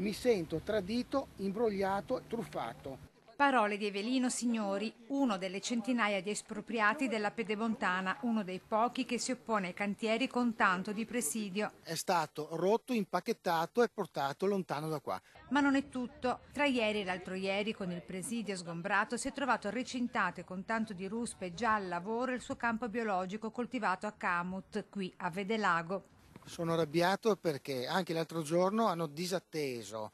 Mi sento tradito, imbrogliato e truffato. Parole di Evelino Signori, uno delle centinaia di espropriati della Pedemontana, uno dei pochi che si oppone ai cantieri con tanto di presidio. È stato rotto, impacchettato e portato lontano da qua. Ma non è tutto. Tra ieri e l'altro ieri, con il presidio sgombrato, si è trovato recintato e con tanto di ruspe già al lavoro il suo campo biologico coltivato a Camut, qui a Vedelago. Sono arrabbiato perché anche l'altro giorno hanno disatteso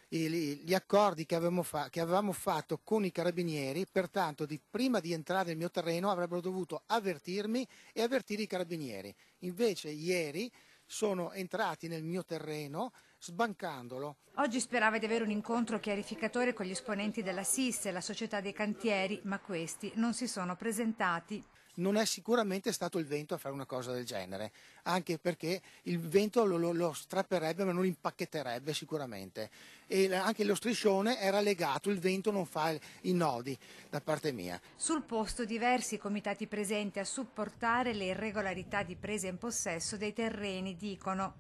gli accordi che avevamo fatto con i carabinieri, pertanto prima di entrare nel mio terreno avrebbero dovuto avvertirmi e avvertire i carabinieri. Invece ieri sono entrati nel mio terreno sbancandolo. Oggi sperava di avere un incontro chiarificatore con gli esponenti della SIS, la società dei cantieri, ma questi non si sono presentati. Non è sicuramente stato il vento a fare una cosa del genere, anche perché il vento lo strapperebbe ma non impacchetterebbe sicuramente. E anche lo striscione era legato, il vento non fa i nodi da parte mia. Sul posto diversi comitati presenti a supportare le irregolarità di presa in possesso dei terreni dicono: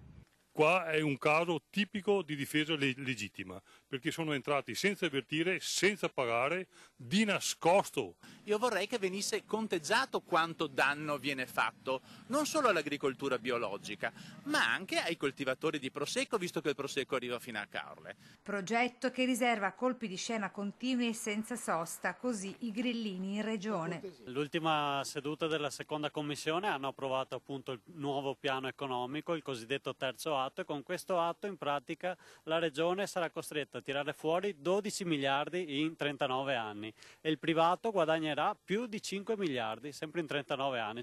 Qua è un caso tipico di difesa legittima, perché sono entrati senza avvertire, senza pagare, di nascosto. Io vorrei che venisse conteggiato quanto danno viene fatto, non solo all'agricoltura biologica, ma anche ai coltivatori di prosecco, visto che il prosecco arriva fino a Caorle. Progetto che riserva colpi di scena continui e senza sosta, così i grillini in regione. L'ultima seduta della seconda commissione hanno approvato appunto il nuovo piano economico, il cosiddetto terzo atto, e con questo atto in pratica la regione sarà costretta a tirare fuori 12 miliardi in 39 anni e il privato guadagnerà più di 5 miliardi sempre in 39 anni.